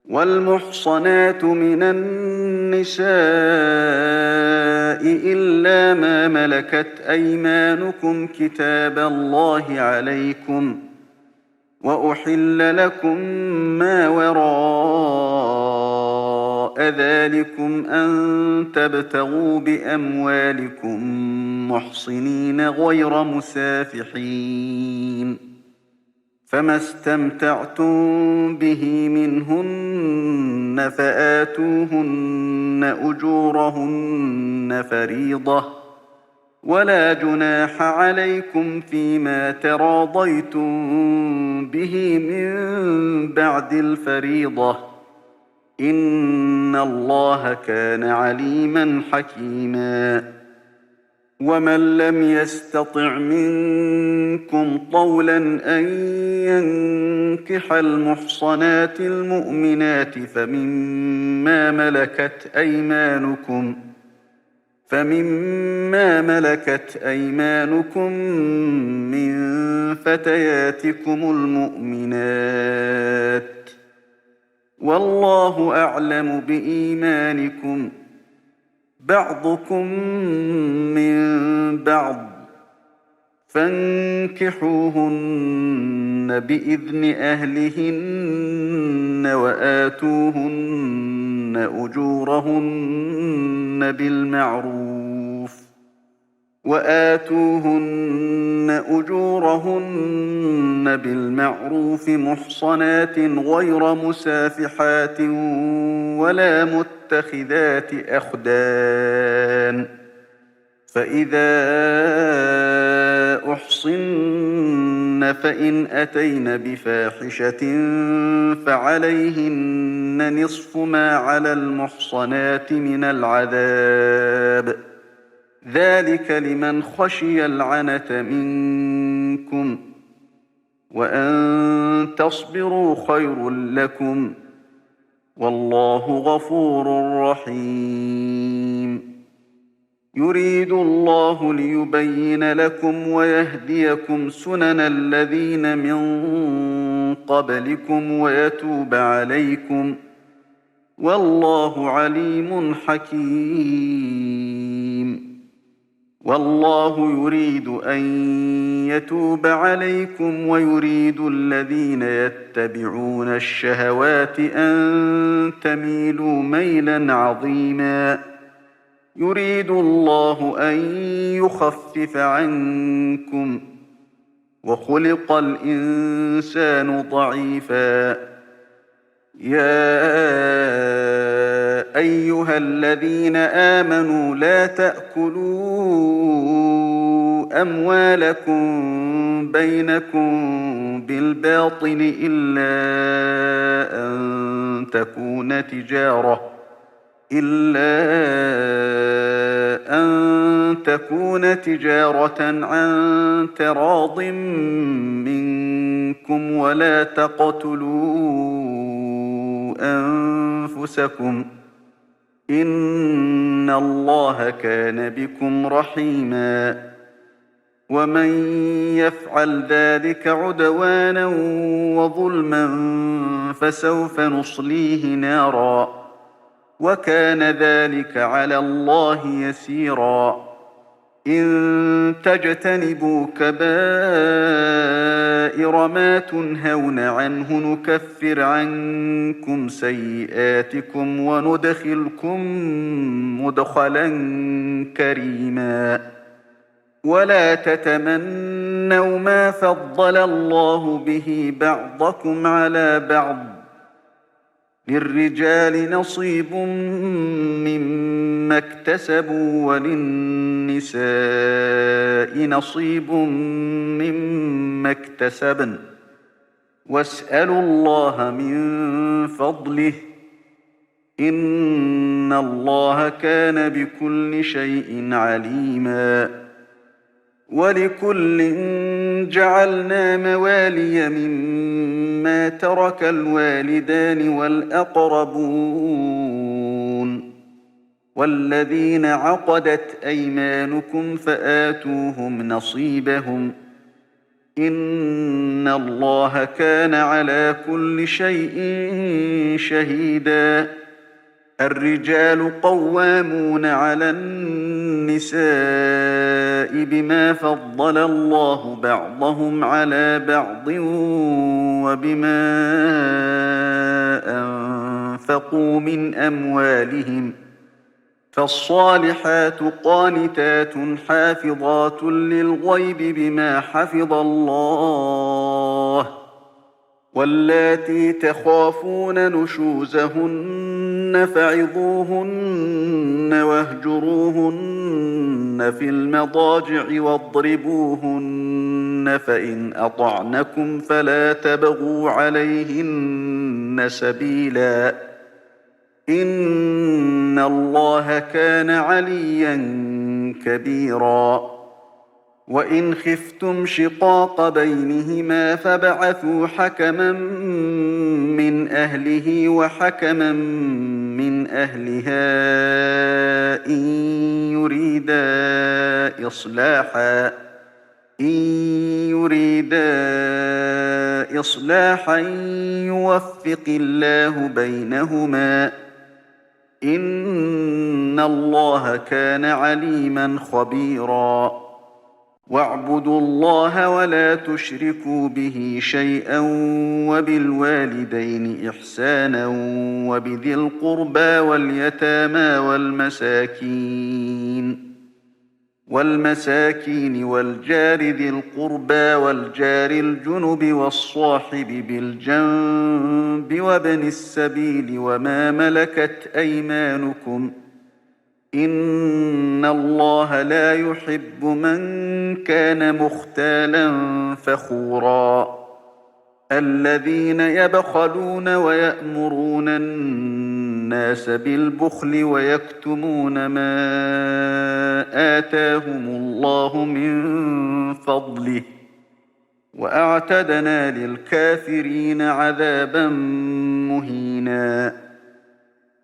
والمحصنات من النساء إلا ما ملكت أيمانكم كتاب الله عليكم، وأحل لكم ما وراء ذلكم أن تبتغوا بأموالكم محصنين غير مسافحين، فما استمتعتم به منهن فآتوهن أجورهن فريضة، ولا جناح عليكم فيما تراضيتم به من بعد الفريضة، إن الله كان عليما حكيما. ومن لم يستطع منكم طولا أن ينكح المحصنات المؤمنات فمما ملكت أيمانكم من فتياتكم المؤمنات، والله أعلم بإيمانكم، بعضكم من بعض، فانكحوهن بإذن أهلهن وآتوهن أجورهن بالمعروف محصنات غير مسافحات ولا متخذات أخدان، فإذا أحصن فإن أتين بفاحشة فعليهن نصف ما على المحصنات من العذاب، ذلك لمن خشي العنة منكم، وأن تصبروا خير لكم، والله غفور رحيم. يريد الله ليبين لكم ويهديكم سنن الذين من قبلكم ويتوب عليكم، والله عليم حكيم. والله يريد أن يتوب عليكم ويريد الذين يتبعون الشهوات أن تميلوا ميلا عظيما. يريد الله أن يخفف عنكم، وخلق الإنسان ضعيفا. يا أيها الذين آمنوا لا تأكلوا أموالكم بينكم بالباطل إلا أن تكون تجارة عن تراض منكم، ولا تقتلوا أنفسكم، إن الله كان بكم رحيما. ومن يفعل ذلك عدوانا وظلما فسوف نصليه نارا، وكان ذلك على الله يسيرا. إن تجتنبوا كبائر ما تنهون عنه نكفر عنكم سيئاتكم وندخلكم مدخلا كريما. ولا تتمنوا ما فضل الله به بعضكم على بعض، للرجال نصيب مما اكتسبوا وللنساء نصيب مما اكتسبن، واسألوا الله من فضله، إن الله كان بكل شيء عليما. ولكل جعلنا موالي مما ترك الوالدان والأقربون والذين عقدت أيمانكم فآتوهم نصيبهم، إن الله كان على كل شيء شهيدا. الرجال قوامون على النساء بما فضل الله بعضهم على بعض وبما أنفقوا من أموالهم، فالصالحات قانتات حافظات للغيب بما حفظ الله، واللاتي تخافون نشوزهن فعظوهن واهجروهن في المضاجع واضربوهن، فإن أطعنكم فلا تبغوا عليهن سبيلا، إن الله كان عليا كبيرا. وإن خفتم شقاق بينهما فابعثوا حكما من أهله وحكما من أهلها إن يريدا إصلاحا يوفق الله بينهما، إن الله كان عليما خبيرا. واعبدوا الله ولا تشركوا به شيئا وبالوالدين إحسانا وبذي القربى واليتامى والمساكين والجار ذي القربى والجار الجنب والصاحب بالجنب وابن السبيل وما ملكت أيمانكم، إن الله لا يحب من كان مختالا فخورا. الذين يبخلون ويأمرون الناس بالبخل ويكتمون ما آتاهم الله من فضله، وأعتدنا للكافرين عذابا مهينا.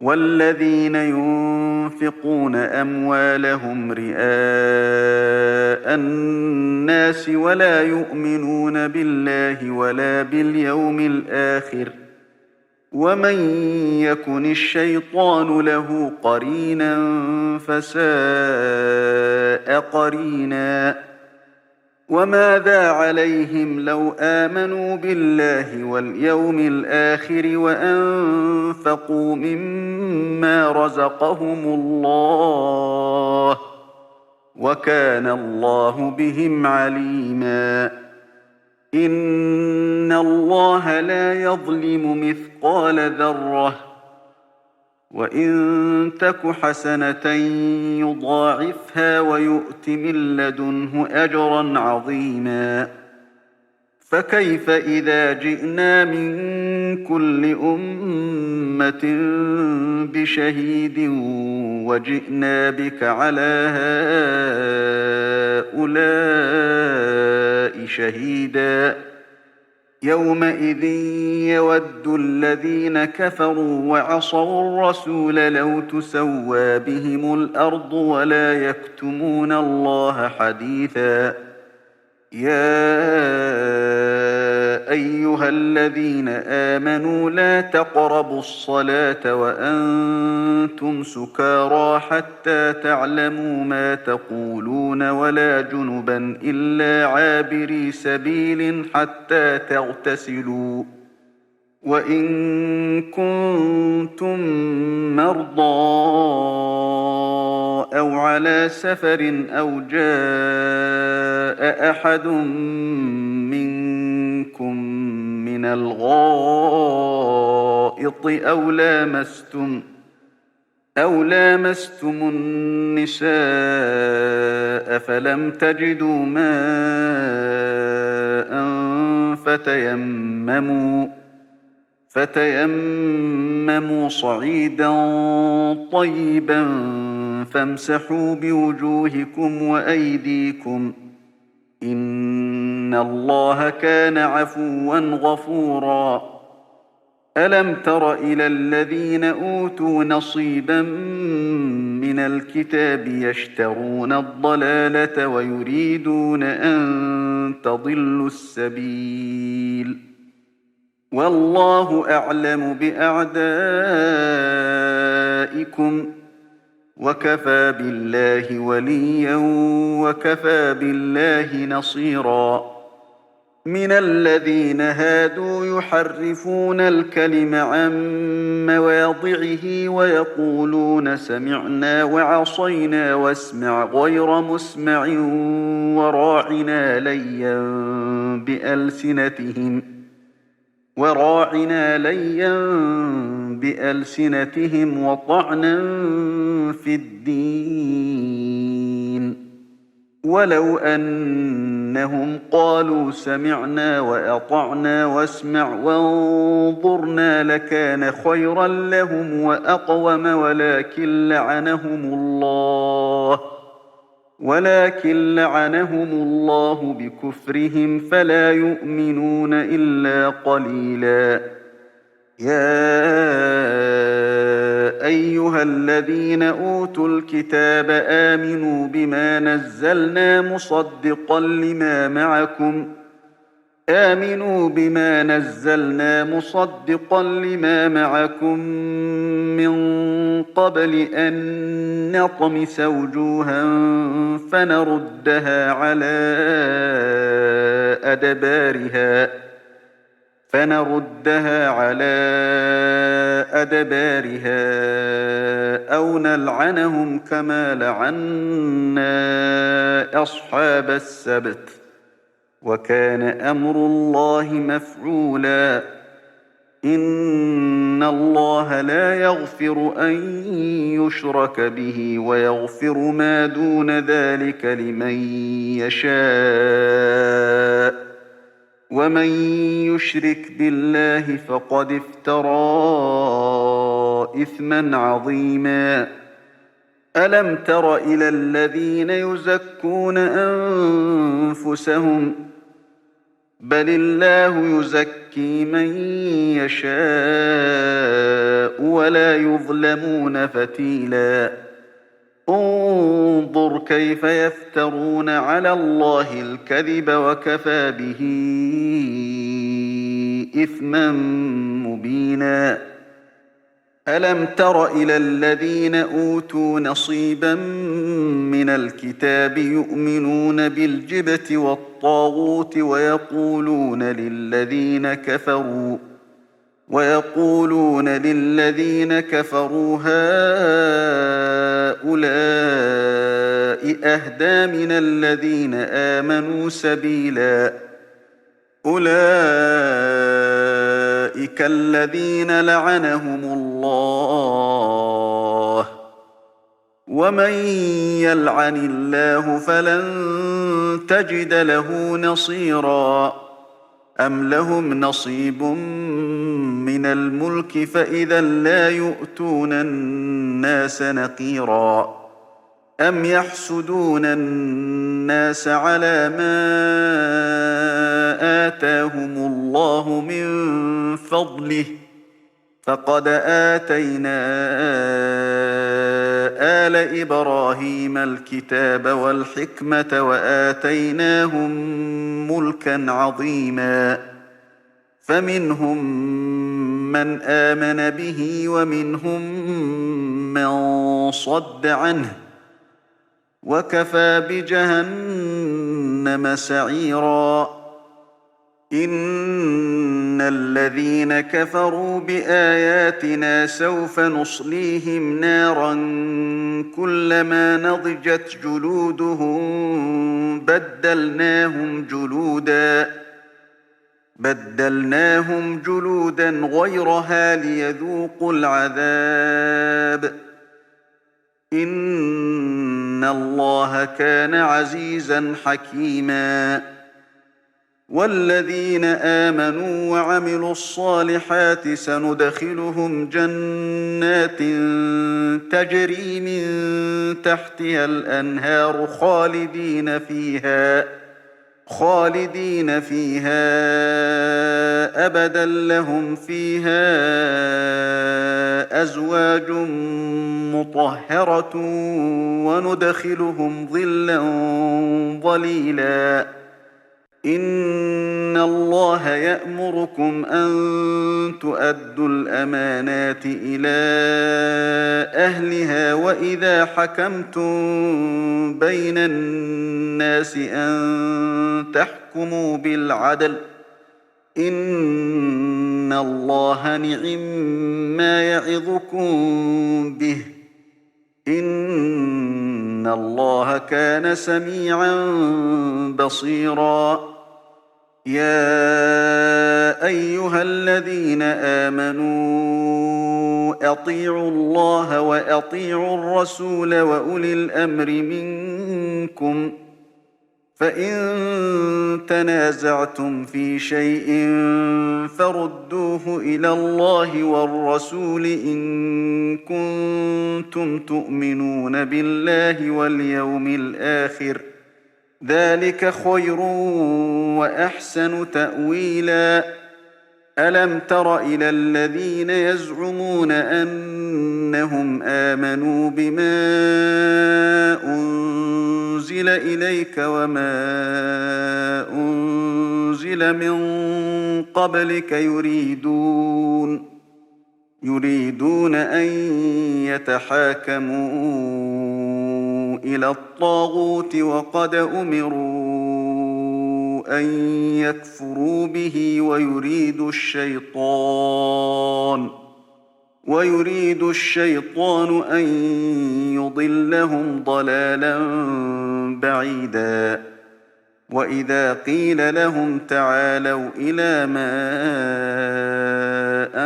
والذين ينفقون أموالهم رئاء الناس ولا يؤمنون بالله ولا باليوم الآخر، ومن يكن الشيطان له قرينا فساء قرينا. وماذا عليهم لو آمنوا بالله واليوم الآخر وأنفقوا مما رزقهم الله، وكان الله بهم عليما. إن الله لا يظلم مثقال ذرة، وإن تك حسنة يضاعفها ويؤت من لدنه أجرا عظيما. فكيف إذا جئنا من كل أمة بشهيد وجئنا بك على هؤلاء شهيدا؟ يومئذ يود الذين كفروا وعصوا الرسول لو تسوى بهم الأرض ولا يكتمون الله حديثا. يا أيها الذين آمنوا لا تقربوا الصلاة وأنتم سكارى حتى تعلموا ما تقولون ولا جنبا إلا عابري سبيل حتى تغتسلوا، وإن كنتم مرضى أو على سفر أو جاء أحد منكم من الغائط أو لامستم النساء فلم تجدوا ماء فتيمموا صعيدا طيبا فامسحوا بوجوهكم وأيديكم، إن الله كان عفوا غفورا. ألم تر إلى الذين أوتوا نصيبا من الكتاب يشترون الضلالة ويريدون أن تضلوا السبيل والله أعلم بأعدائكم وكفى بالله وليا وكفى بالله نصيرا من الذين هادوا يحرفون الكلم عن مواضعه ويقولون سمعنا وعصينا واسمع غير مسمع وراعنا ليا بألسنتهم وطعنا في الدين ولو أنهم قالوا سمعنا وأطعنا واسمع وانظرنا لكان خيرا لهم وأقوم ولكن لعنهم الله بكفرهم فلا يؤمنون إلا قليلا يا أيها الذين أوتوا الكتاب آمنوا بما نزلنا مصدقا لما معكم من قبل أن نطمس وجوها فنردها على أدبارها أو نلعنهم كما لعنا أصحاب السبت وكان أمر الله مفعولا إن الله لا يغفر أن يشرك به ويغفر ما دون ذلك لمن يشاء ومن يشرك بالله فقد افترى إثما عظيما ألم تر إلى الذين يزكون أنفسهم بل الله يزكي من يشاء ولا يظلمون فتيلا انظر كيف يفترون على الله الكذب وكفى به إثما مبينا ألم تر إلى الذين أوتوا نصيبا من الكتاب يؤمنون بالجبت والطاغوت ويقولون للذين كفروا هؤلاء أهدى من الذين آمنوا سبيلا أولئك الذين لعنهم الله ومن يلعن الله فلن تجد له نصيرا أم لهم نصيب من الملك فإذا لا يؤتون الناس نقيرا أم يحسدون الناس على ما آتاهم الله من فضله فقد آتينا آل إبراهيم الكتاب والحكمة وآتيناهم ملكا عظيما فمنهم من آمن به ومنهم من صد عنه وكفى بجهنم سعيرا إن الذين كفروا بآياتنا سوف نصليهم نارا كلما نضجت جلودهم بدلناهم جلودا غيرها ليذوقوا العذاب إن الله كان عزيزا حكيما والذين آمنوا وعملوا الصالحات سندخلهم جنات تجري من تحتها الأنهار خالدين فيها أبدا لهم فيها أزواج مطهرة وندخلهم ظلا ظليلا إن الله يأمركم أن تؤدوا الأمانات إلى أهلها وإذا حكمتم بين الناس أن تحكموا بالعدل إن الله نعم يعظكم به إن الله كان سميعا بصيرا يا أيها الذين آمنوا أطيعوا الله وأطيعوا الرسول وأولي الأمر منكم فإن تنازعتم في شيء فردوه إلى الله والرسول إن كنتم تؤمنون بالله واليوم الآخر ذلك خير وأحسن تأويلا ألم تر إلى الذين يزعمون أنهم آمنوا بما أنزل إليك وما أنزل من قبلك يريدون أن يتحاكموا إلى الطاغوت وقد أمروا أن يكفروا به ويريد الشيطان أن يضلهم ضلالا بعيدا وإذا قيل لهم تعالوا إلى ما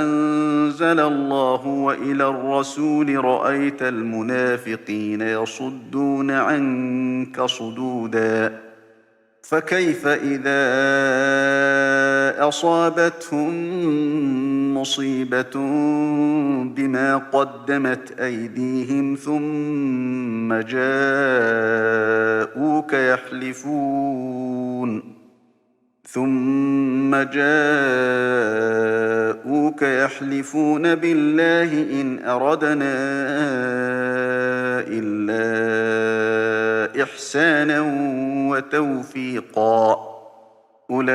أنزل الله وإلى الرسول رأيت المنافقين يصدون عنك صدودا فكيف إذا أصابتهم مصيبة بما قدمت أيديهم ثم جاءوك يحلفون بالله إن أردنا إلا إحسانا وتوفيقا أولئك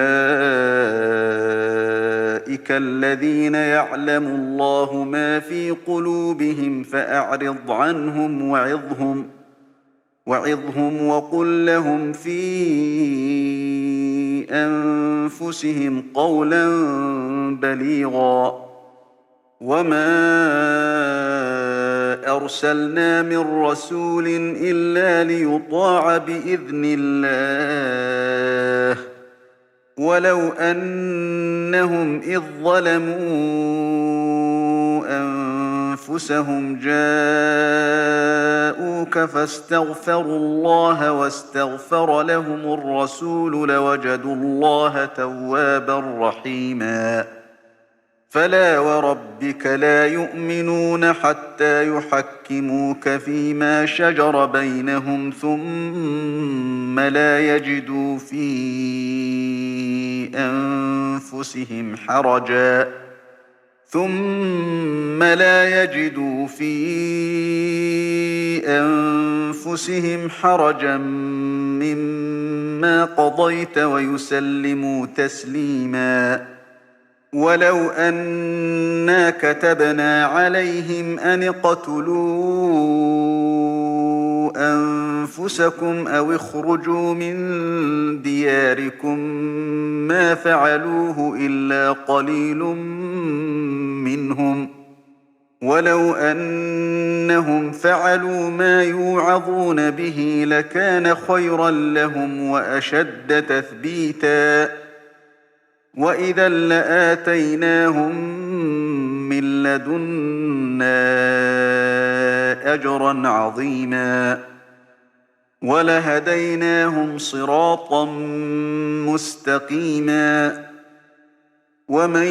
الذين يعلم الله ما في قلوبهم فأعرض عنهم وعظهم وقل لهم في أنفسهم قولا بليغا وما أرسلنا من رسول إلا ليطاع بإذن الله ولو أنهم إذ ظلموا أنفسهم جاءوك فاستغفروا الله واستغفر لهم الرسول لوجدوا الله توابا رحيما فلا وربك لا يؤمنون حتى يحكموك فيما شجر بينهم ثم لا يجدوا في أنفسهم حرجا مما قضيت ويسلموا تسليما ولو أنا كتبنا عليهم أن اقتلوا أنفسكم أو اخرجوا من دياركم ما فعلوه إلا قليل منهم ولو أنهم فعلوا ما يوعظون به لكان خيرا لهم وأشد تثبيتا وإذا لآتيناهم من لدنا أجرا عظيما ولهديناهم صراطا مستقيما ومن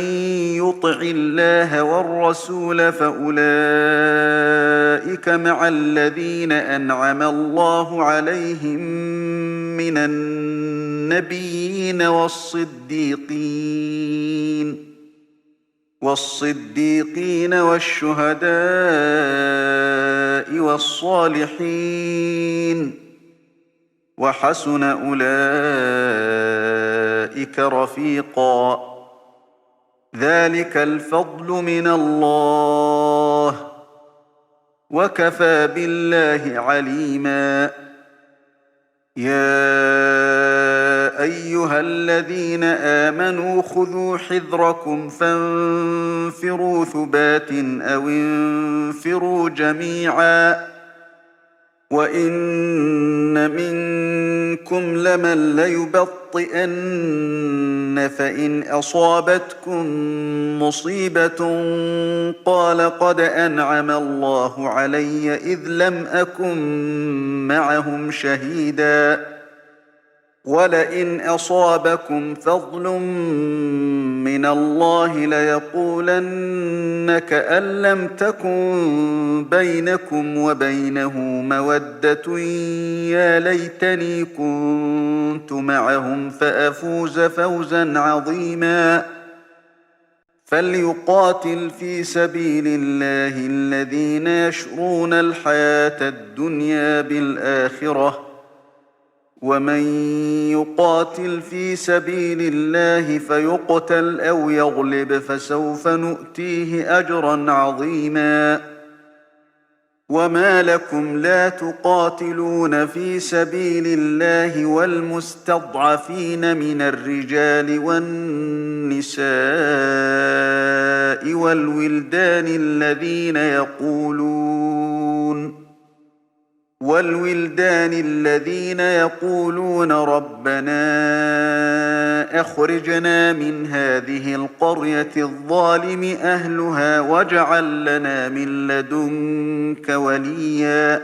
يطع الله والرسول فأولئك مع الذين أنعم الله عليهم من النبيين والصديقين والشهداء والصالحين وحسن أولئك أولئك رفيقا ذلك الفضل من الله وكفى بالله عليما يا أيها الذين آمنوا خذوا حذركم فانفروا ثبات أو انفروا جميعا وإن منكم لمن ليبطئن فإن أصابتكم مصيبة قال قد أنعم الله علي إذ لم أكن معهم شهيدا ولئن أصابكم فضل من الله ليقولن كأن لم تكن بينكم وبينه مودة يا ليتني كنت معهم فأفوز فوزا عظيما فليقاتل في سبيل الله الذين يشرون الحياة الدنيا بالآخرة ومن يقاتل في سبيل الله فيقتل أو يغلب فسوف نؤتيه أجرا عظيما وما لكم لا تقاتلون في سبيل الله والمستضعفين من الرجال والنساء والولدان الذين يقولون ربنا أخرجنا من هذه القرية الظالم أهلها واجعل لنا من لدنك وليا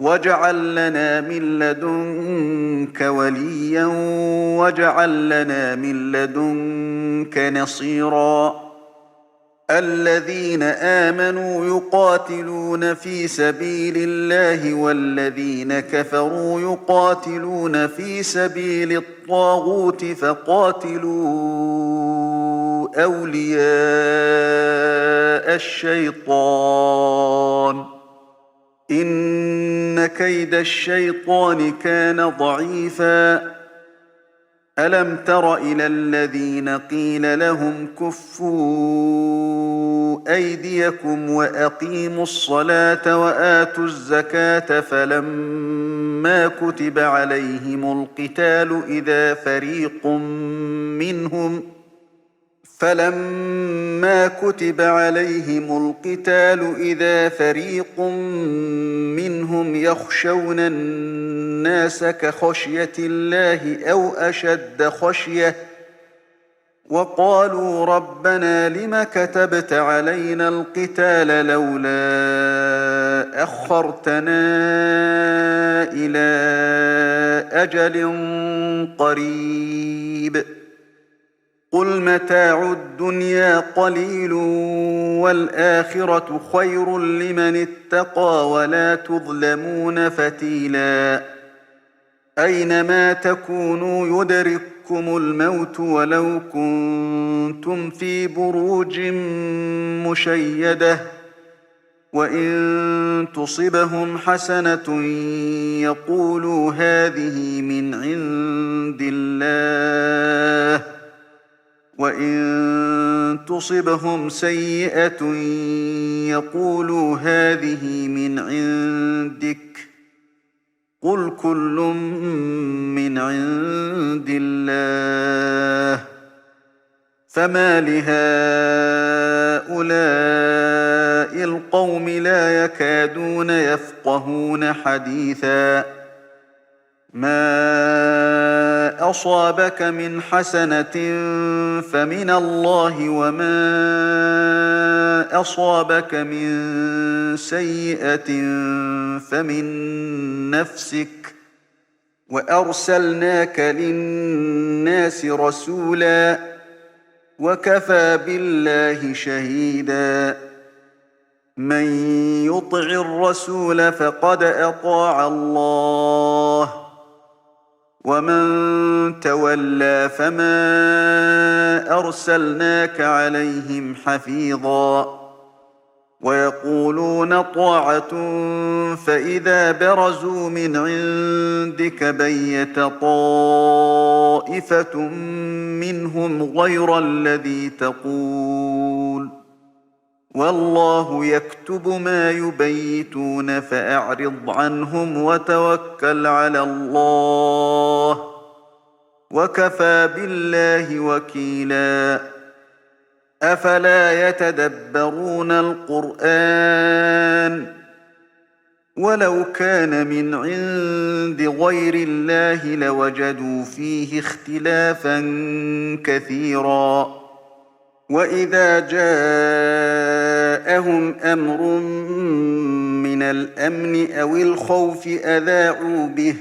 واجعل لنا من لدنك نصيرا الذين آمنوا يقاتلون في سبيل الله والذين كفروا يقاتلون في سبيل الطاغوت فقاتلوا أولياء الشيطان إن كيد الشيطان كان ضعيفا ألم تر إلى الذين قيل لهم كفوا أيديكم وأقيموا الصلاة وآتوا الزكاة فلما كتب عليهم القتال إذا فريق منهم يخشون الناس كخشية الله أو أشد خشية وقالوا ربنا لم كتبت علينا القتال لولا أخرتنا إلى أجل قريب قل متاع الدنيا قليل والآخرة خير لمن اتقى ولا تظلمون فتيلا أينما تكونوا يدرككم الموت ولو كنتم في بروج مشيدة وإن تصبهم حسنة يقولوا هذه من عند الله وإن تصبهم سيئة يقولوا هذه من عندك قل كل من عند الله فما لهؤلاء القوم لا يكادون يفقهون حديثا ما أصابك من حسنة فمن الله وما أصابك من سيئة فمن نفسك وأرسلناك للناس رسولا وكفى بالله شهيدا من يطع الرسول فقد أطاع الله ومن تولى فما أرسلناك عليهم حفيظا يقولون طاعة فإذا برزوا من عندك بيت طائفة منهم غير الذي تقول والله يكتب ما يبيتون فأعرض عنهم وتوكل على الله وكفى بالله وكيلا أفلا يتدبرون القرآن ولو كان من عند غير الله لوجدوا فيه اختلافا كثيرا وإذا جاءهم أمر من الأمن أو الخوف أذاعوا به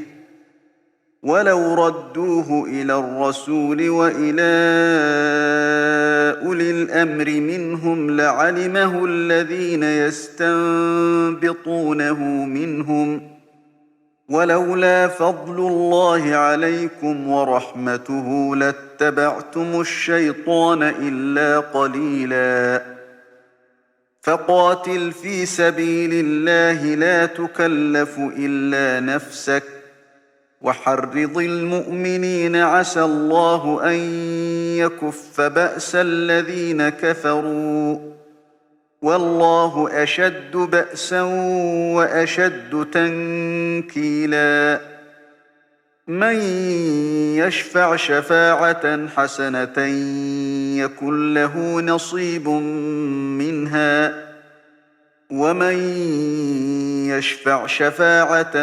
ولو ردوه إلى الرسول وإلى أولي الأمر منهم لعلمه الذين يستنبطونه منهم ولولا فضل الله عليكم ورحمته لاتبعتم الشيطان إلا قليلا فقاتل في سبيل الله لا تكلف إلا نفسك وحرض المؤمنين عسى الله أن يكف بأس الذين كفروا والله أشد بأسا وأشد تنكيلا من يشفع شفاعة حسنة يكن له نصيب منها ومن يشفع شفاعة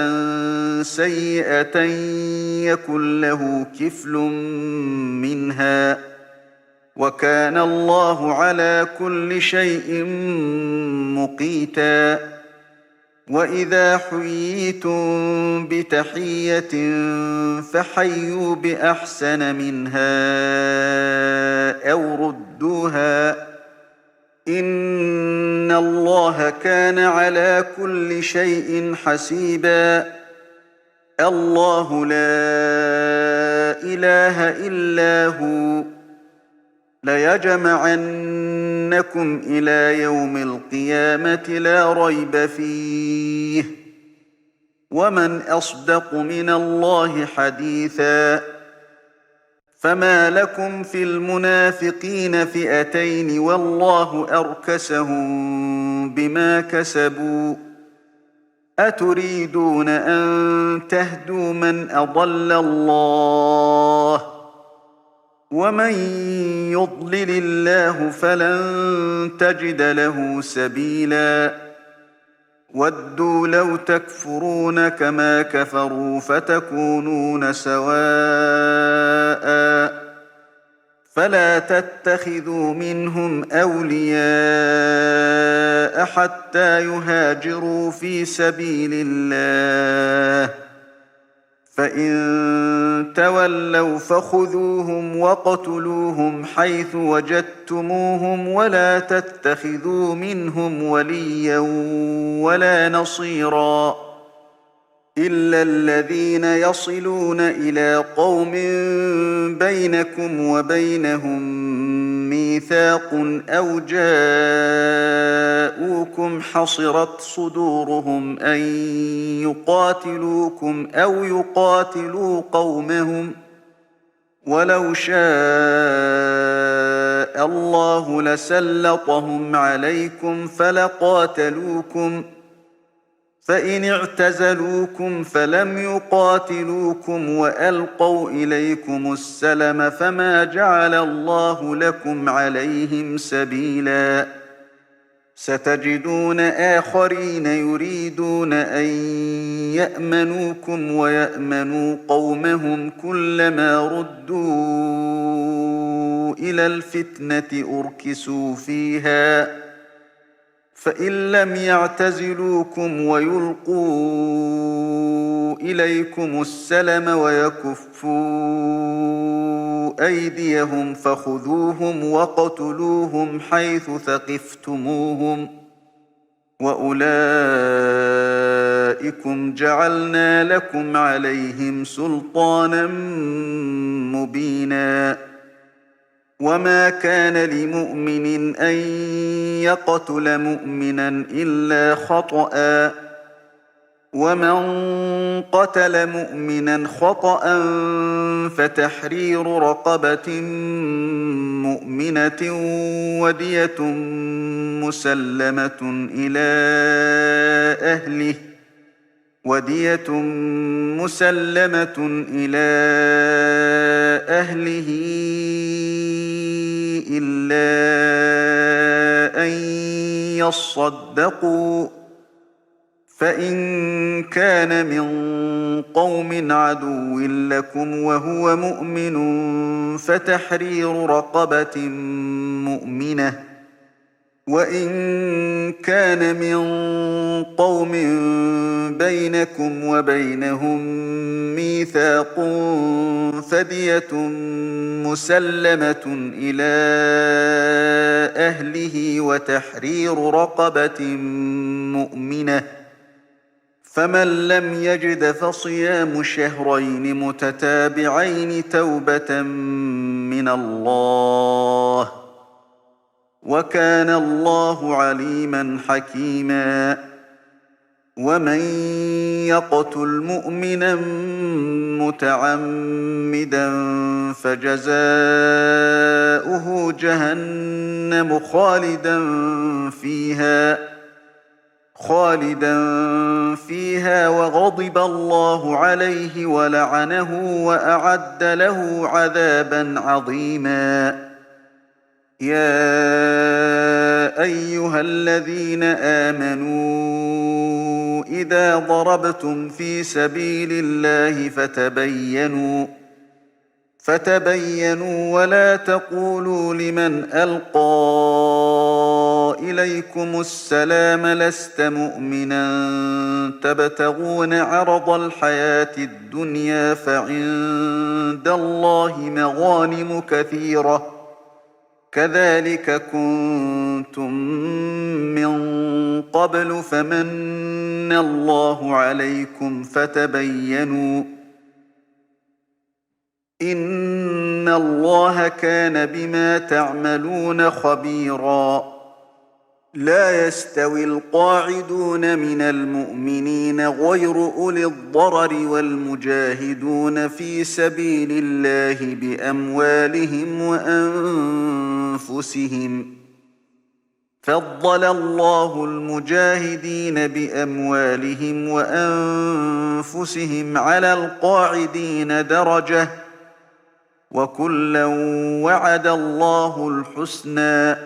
سيئة يكن له كفل منها وكان الله على كل شيء مقيتا وإذا حييتم بتحية فحيوا بأحسن منها أو ردوها إن الله كان على كل شيء حسيبا الله لا إله إلا هو ليجمعنكم إلى يوم القيامة لا ريب فيه ومن أصدق من الله حديثا فما لكم في المنافقين فئتين والله أركسهم بما كسبوا أتريدون أن تهدوا من أضل الله ومن يضلل الله فلن تجد له سبيلا ودوا لو تكفرون كما كفروا فتكونون سواء فلا تتخذوا منهم أولياء حتى يهاجروا في سبيل الله فإن تولوا فخذوهم وقتلوهم حيث وجدتموهم ولا تتخذوا منهم وليا ولا نصيرا إلا الذين يصلون إلى قوم بينكم وبينهم ميثاق أو جاءوكم حصرت صدورهم أن يقاتلوكم أو يقاتلوا قومهم ولو شاء الله لسلطهم عليكم فلقاتلوكم فإن اعتزلوكم فلم يقاتلوكم وألقوا إليكم السلم فما جعل الله لكم عليهم سبيلا ستجدون آخرين يريدون أن يأمنوكم ويأمنوا قومهم كلما ردوا إلى الفتنة أركسوا فيها فإن لم يعتزلوكم ويلقوا إليكم السلم ويكفوا أيديهم فخذوهم وقتلوهم حيث ثقفتموهم وأولئكم جعلنا لكم عليهم سلطانا مبينا وما كان لمؤمن أن يقتل مؤمنا إلا خطأ ومن قتل مؤمنا خطأ فتحرير رقبة مؤمنة ودية مسلمة إلى أهله إلا أن يصدقوا فإن كان من قوم عدو لكم وهو مؤمن فتحرير رقبة مؤمنة وإن كان من قوم بينكم وبينهم ميثاق فدية مسلمة إلى أهله وتحرير رقبة مؤمنة فمن لم يجد فصيام شهرين متتابعين توبة من الله وكان الله عليما حكيما ومن يقتل مؤمنا متعمدا فجزاؤه جهنم خالدا فيها وغضب الله عليه ولعنه وأعد له عذابا عظيما يا أيها الذين آمنوا إذا ضربتم في سبيل الله فتبينوا ولا تقولوا لمن ألقى إليكم السلام لست مؤمنا تبتغون عرض الحياة الدنيا فعند الله مغانم كثيرة كذلك كنتم من قبل فمن الله عليكم فتبينوا إن الله كان بما تعملون خبيرا لا يستوي القاعدون من المؤمنين غير أولي الضرر والمجاهدون في سبيل الله بأموالهم وأنفسهم فضل الله المجاهدين بأموالهم وأنفسهم على القاعدين درجة وكلا وعد الله الحسنى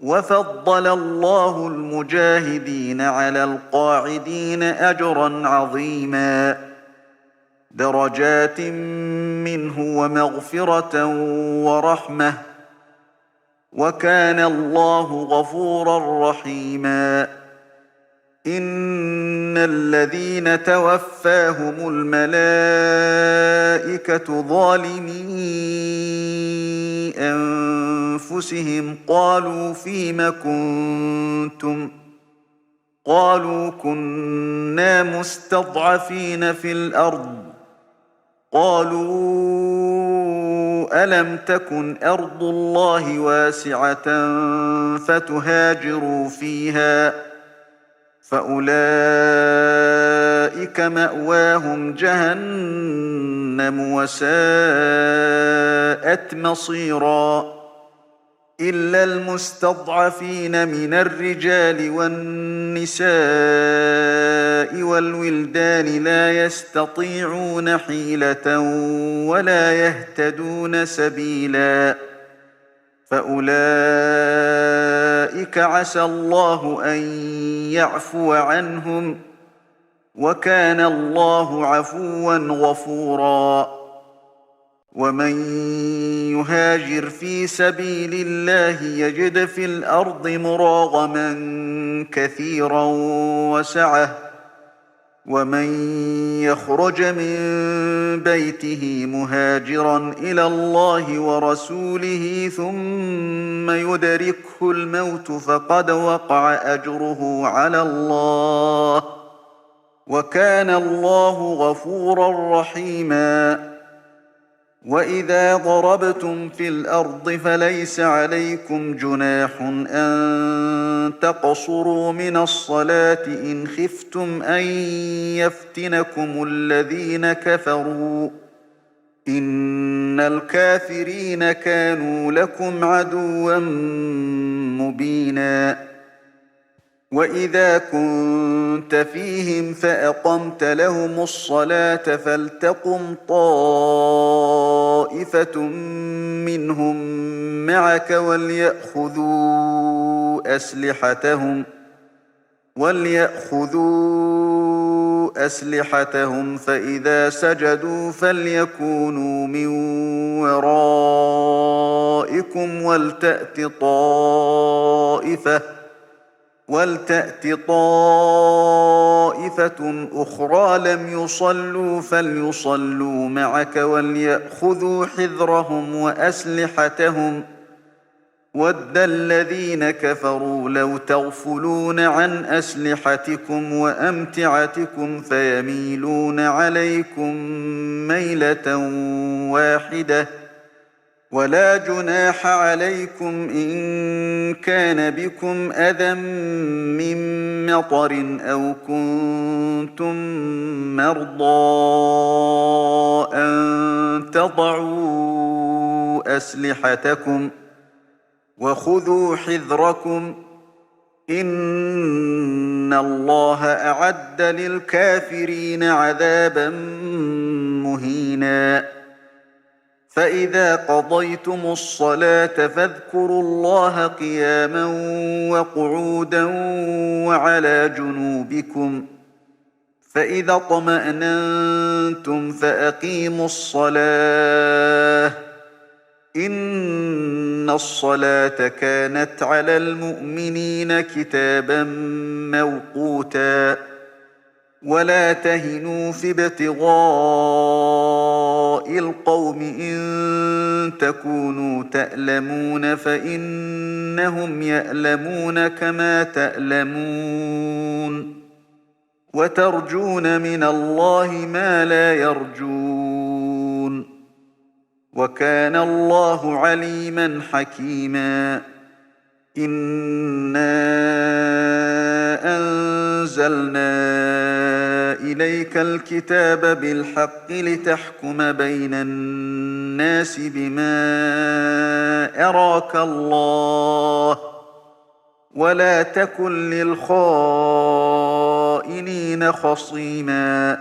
وفضل الله المجاهدين على القاعدين أجرا عظيما درجات منه ومغفرة ورحمة وكان الله غفورا رحيما إن الذين توفاهم الملائكة ظالمي أنفسهم قالوا فيم كنتم قالوا كنا مستضعفين في الأرض قالوا ألم تكن أرض الله واسعة فتهاجروا فيها فأولئك مأواهم جهنم وساءت مصيرا إلا المستضعفين من الرجال والنساء والولدان لا يستطيعون حيلة ولا يهتدون سبيلا فأولئك عسى الله أن يعفو عنهم وكان الله عفوا غفورا ومن يهاجر في سبيل الله يجد في الأرض مراغما كثيرا وسعة ومن يخرج من بيته مهاجرا إلى الله ورسوله ثم يدركه الموت فقد وقع أجره على الله وكان الله غفورا رحيما وإذا ضربتم في الأرض فليس عليكم جناح أن تقصروا من الصلاة إن خفتم أن يفتنكم الذين كفروا إن الكافرين كانوا لكم عدوا مبينا وإذا كنت فيهم فأقمت لهم الصلاة فلتقم طائفة منهم معك وليأخذوا أسلحتهم فإذا سجدوا فليكونوا من ورائكم ولتأت طائفة أخرى لم يصلوا فليصلوا معك وليأخذوا حذرهم وأسلحتهم ود الذين كفروا لو تغفلون عن أسلحتكم وأمتعتكم فيميلون عليكم ميلة واحدة ولا جناح عليكم إن كان بكم أذى من مطر أو كنتم مرضى أن تضعوا أسلحتكم وخذوا حذركم إن الله أعد للكافرين عذابا مهينا فإذا قضيتم الصلاة فاذكروا الله قياما وقعودا وعلى جنوبكم فإذا اطمأننتم فأقيموا الصلاة إن الصلاة كانت على المؤمنين كتابا موقوتا ولا تهنوا في ابتغاء القوم إن تكونوا تألمون فإنهم يألمون كما تألمون وترجون من الله ما لا يرجون وكان الله عليما حكيما إنا أنزلنا إليك الكتاب بالحق لتحكم بين الناس بما أراك الله ولا تكن للخائنين خصيما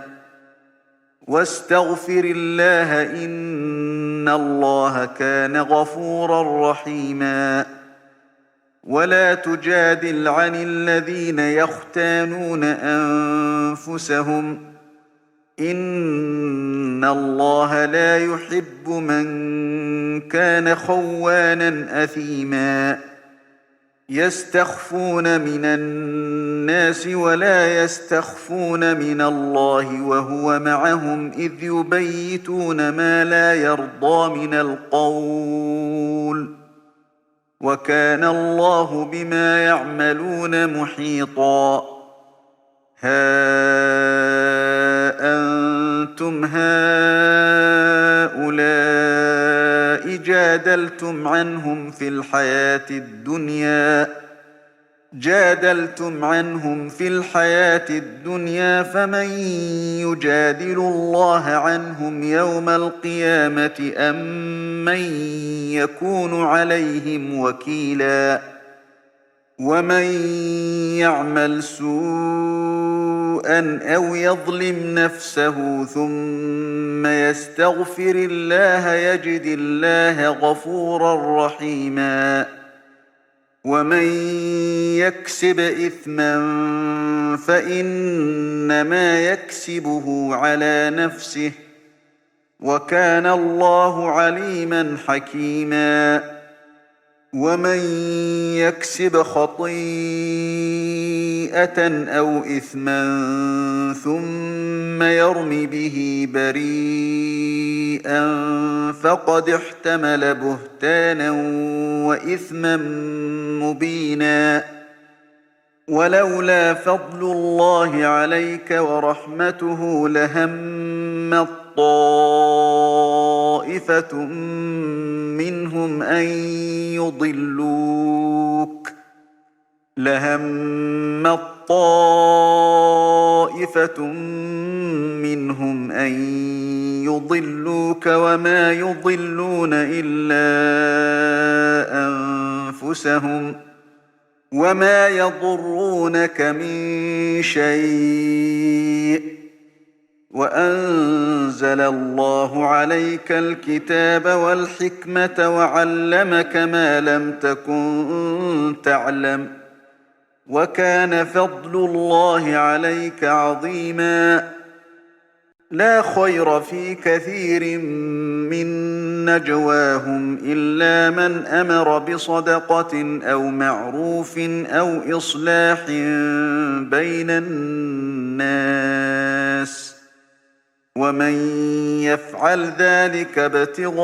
واستغفر الله إن الله كان غفورا رحيما ولا تجادل عن الذين يختانون أنفسهم إن الله لا يحب من كان خوانا أثيما يستخفون من الناس ولا يستخفون من الله وهو معهم إذ يبيتون ما لا يرضى من القول وكان الله بما يعملون محيطا ها أنتم هؤلاء جادلتم عنهم في الحياة الدنيا فمن يجادل الله عنهم يوم القيامة أم من يكون عليهم وكيلا ومن يعمل سوءا أو يظلم نفسه ثم يستغفر الله يجد الله غفورا رحيما ومن يكسب إثما فإنما يكسبه على نفسه وكان الله عليما حكيما ومن يكسب خطيئة أو إثما ثم يرم به بريئا فقد احتمل بهتانا وإثما مبينا ولولا فضل الله عليك ورحمته لهمت طائفة منهم أن يضلوك وما يضلون إلا أنفسهم وما يضرونك من شيء وأنزل الله عليك الكتاب والحكمة وعلمك ما لم تكن تعلم وكان فضل الله عليك عظيما لا خير في كثير من نجواهم إلا من أمر بصدقة أو معروف أو إصلاح بين الناس ومن يفعل ذلك ابتغاء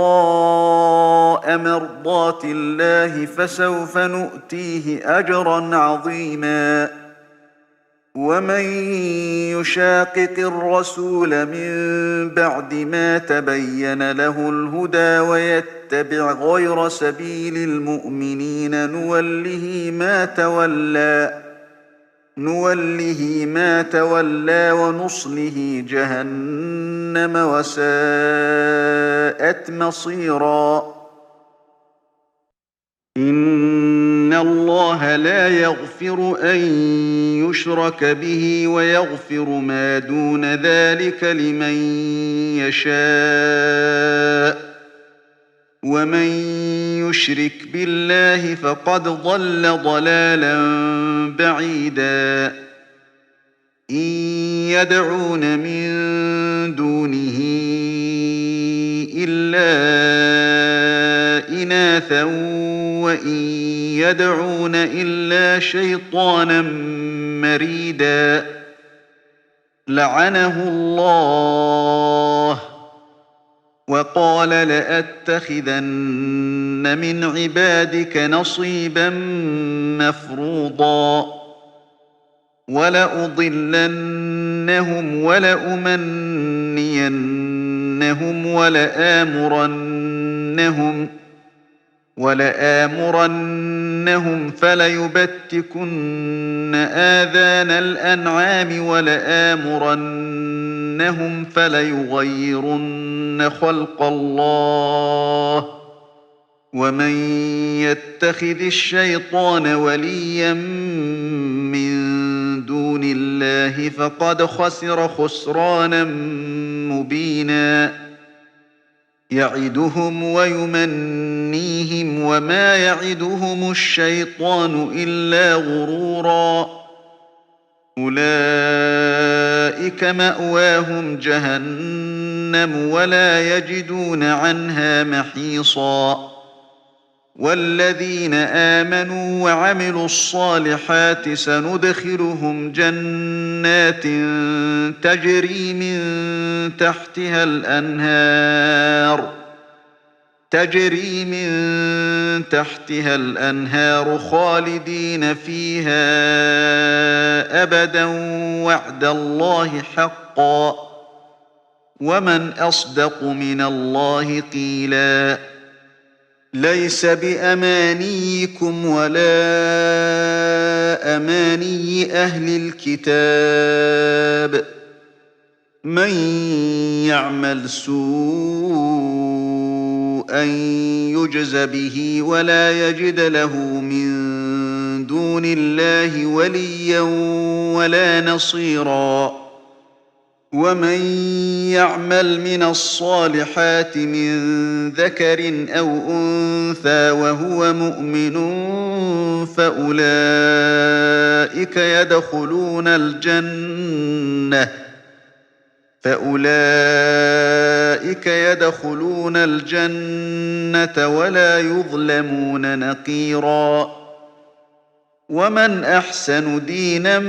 مرضات الله فسوف نؤتيه أجرا عظيما ومن يشاقق الرسول من بعد ما تبين له الهدى ويتبع غير سبيل المؤمنين نوله ما تولى ونصله جهنم وساءت مصيرا إن الله لا يغفر أن يشرك به ويغفر ما دون ذلك لمن يشاء ومن يشرك بالله فقد ضل ضلالا بعيدا إن يدعون من دونه إلا إناثا وإن يدعون إلا شيطانا مريدا لعنه الله وقال لأتخذن من عبادك نصيبا مفروضا ولأضلنهم ولأمنينهم ولآمرنهم فليبتكن آذان الأنعام ولآمرنهم فليغيرن خلق الله ومن يتخذ الشيطان وليا من دون الله فقد خسر خسرانا مبينا يعدهم ويمنيهم وما يعدهم الشيطان إلا غرورا أولئك مأواهم جهنم ولا يجدون عنها محيصا والذين آمنوا وعملوا الصالحات سندخلهم جنات تجري من تحتها الأنهار خالدين فيها أبدا وعد الله حقا ومن أصدق من الله قيلا ليس بأمانيكم ولا أماني أهل الكتاب من يعمل سوءا يجز به ولا يجد له من دون الله وليا ولا نصيرا ومن يعمل من الصالحات من ذكر أو أنثى وهو مؤمن فأولئك يدخلون الجنة ولا يظلمون نقيرا ومن أحسن دينا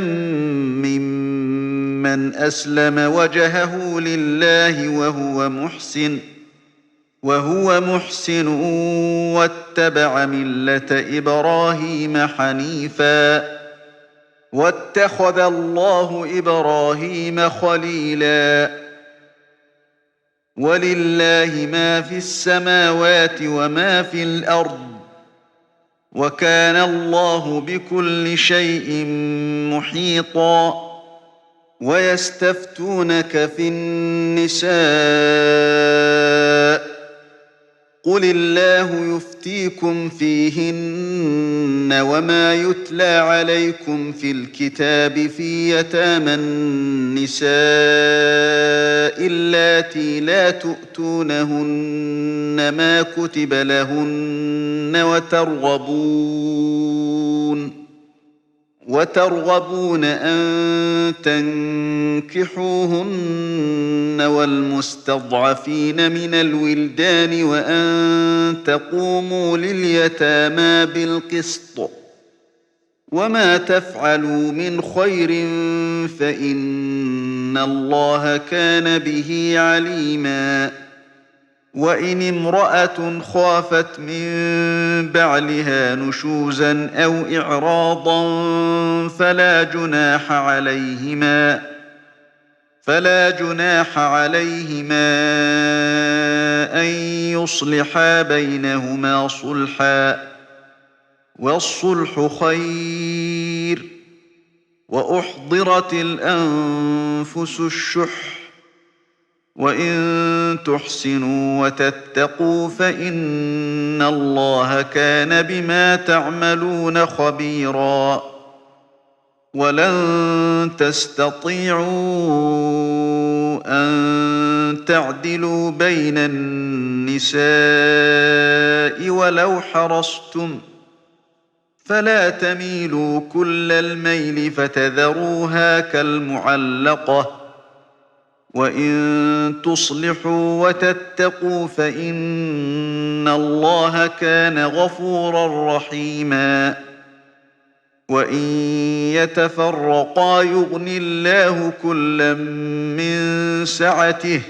ممن أسلم وجهه لله وهو محسن واتبع ملة إبراهيم حنيفا واتخذ الله إبراهيم خليلا ولله ما في السماوات وما في الأرض وكان الله بكل شيء محيطا ويستفتونك في النساء قل الله يفتيكم فيهن وما يتلى عليكم في الكتاب في يتامى النساء اللاتي لا تؤتونهن ما كتب لهن وترغبون أن تنكحوهن والمستضعفين من الولدان وأن تقوموا لليتامى بالقسط وما تفعلوا من خير فإن الله كان به عليما وإن امرأة خافت من بعلها نشوزا أو إعراضا فلا جناح عليهما أن يصلحا بينهما صلحا والصلح خير وأحضرت الأنفس الشح وإن تحسنوا وتتقوا فإن الله كان بما تعملون خبيرا ولن تستطيعوا أن تعدلوا بين النساء ولو حرصتم فلا تميلوا كل الميل فتذروها كالمعلقة وإن تصلحوا وتتقوا فإن الله كان غفورا رحيما وإن يتفرقا يغن الله كلا من سعته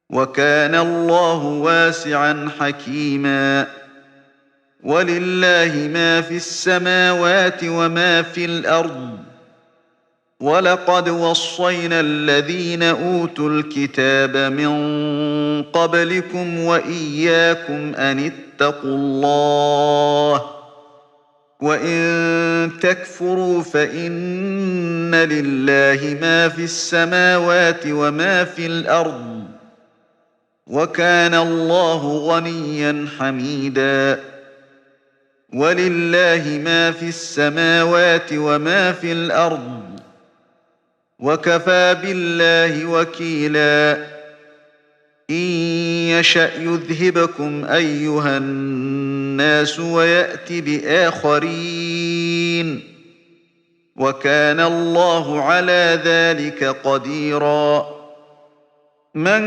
وكان الله واسعا حكيما ولله ما في السماوات وما في الأرض ولقد وصينا الذين أوتوا الكتاب من قبلكم وإياكم أن اتقوا الله وإن تكفروا فإن لله ما في السماوات وما في الأرض وكان الله غنيا حميدا ولله ما في السماوات وما في الأرض وكفى بالله وكيلا إن يشأ يذهبكم أيها الناس ويأت بآخرين وكان الله على ذلك قديرا من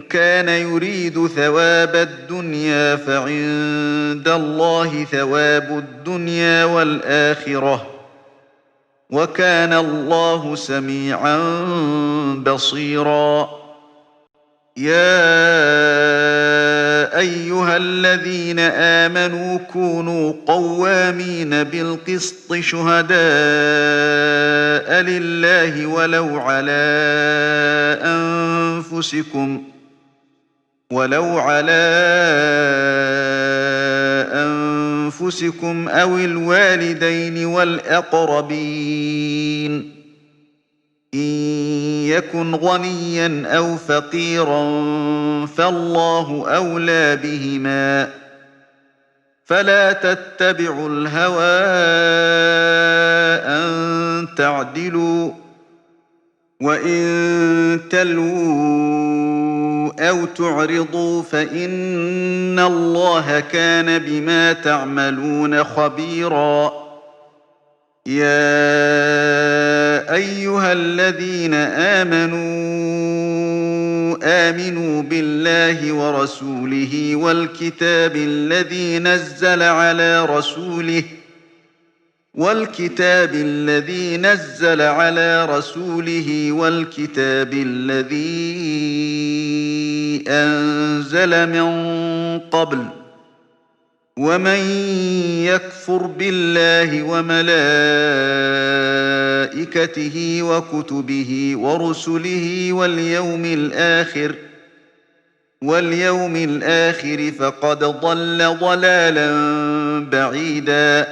كان يريد ثواب الدنيا فعند الله ثواب الدنيا والآخرة وكان الله سميعا بصيرا يا أيها الذين آمنوا كونوا قوامين بالقسط شهداء لله ولو على أنفسكم أو الوالدين والأقربين إن يكن غنيا أو فقيرا فالله أولى بهما فلا تتبعوا الهوى أن تعدلوا وإن تلووا أو تعرضوا فإن الله كان بما تعملون خبيرا يا أيها الذين آمنوا بالله ورسوله والكتاب الذي نزل على رسوله والكتاب الذي أنزل من قبل ومن يكفر بالله وملائكته وكتبه ورسله واليوم الآخر فقد ضل ضلالا بعيدا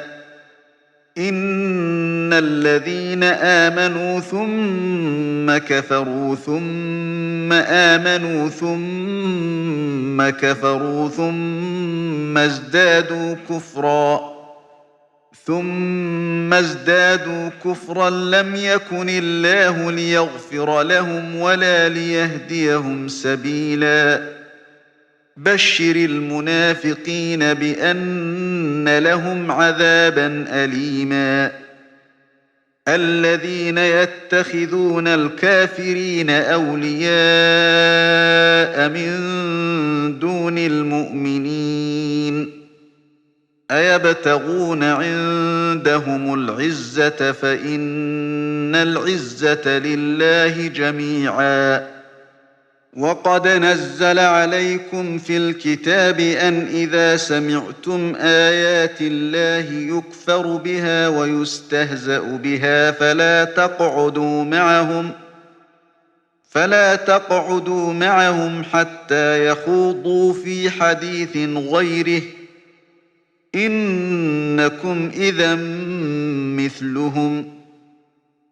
إن الذين آمنوا ثم كفروا ثم آمنوا ثم كفروا ثم ازدادوا كفرا لم يكن الله ليغفر لهم ولا ليهديهم سبيلا بشر المنافقين بأن لهم عذابا أليما الذين يتخذون الكافرين أولياء من دون المؤمنين أيبتغون عندهم العزة فإن العزة لله جميعا وقد نزل عليكم في الكتاب أن إذا سمعتم آيات الله يكفر بها ويستهزأ بها فلا تقعدوا معهم حتى يخوضوا في حديث غيره إنكم إذا مثلهم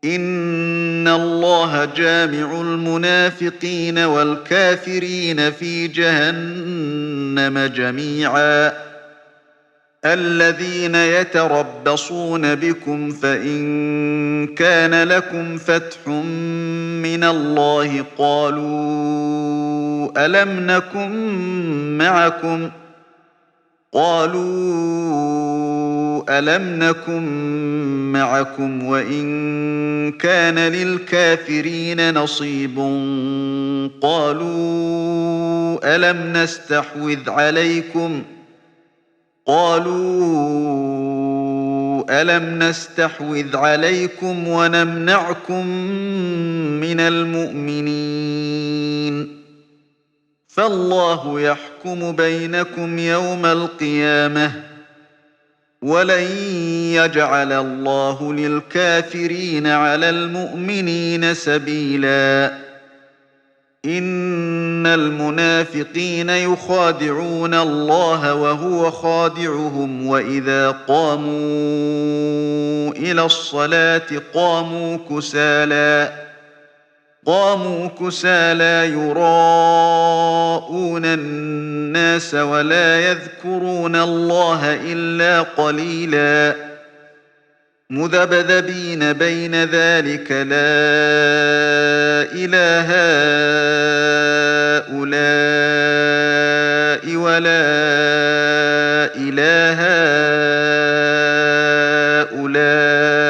إن الله جامع المنافقين والكافرين في جهنم جميعا الذين يتربصون بكم فإن كان لكم فتح من الله قالوا ألم نكن معكم وإن كان للكافرين نصيب قالوا ألم نستحوذ عليكم ونمنعكم من المؤمنين فالله يحكم بينكم يوم القيامة ولن يجعل الله للكافرين على المؤمنين سبيلا إن المنافقين يخادعون الله وهو خادعهم وإذا قاموا إلى الصلاة قاموا كسالى يراءون الناس ولا يذكرون الله إلا قليلا مذبذبين بين ذلك لا إله هؤلاء ولا إله هؤلاء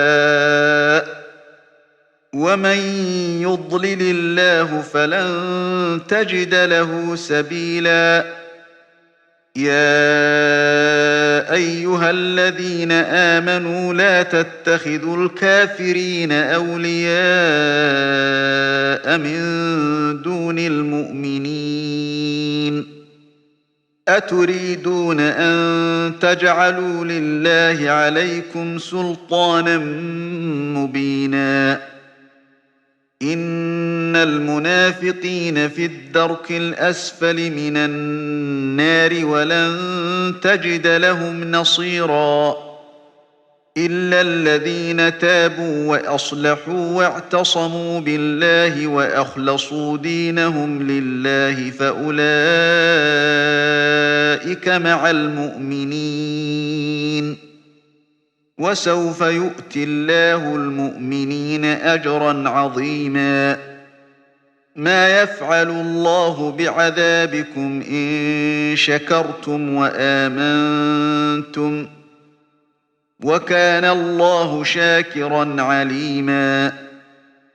ومن يضلل الله فلن تجد له سبيلا يا أيها الذين آمنوا لا تتخذوا الكافرين أولياء من دون المؤمنين أتريدون أن تجعلوا لله عليكم سلطانا مبينا إن المنافقين في الدرك الأسفل من النار ولن تجد لهم نصيرا إلا الذين تابوا وأصلحوا واعتصموا بالله وأخلصوا دينهم لله فأولئك مع المؤمنين وسوف يؤتي الله المؤمنين أجرا عظيما ما يفعل الله بعذابكم إن شكرتم وآمنتم وكان الله شاكرا عليما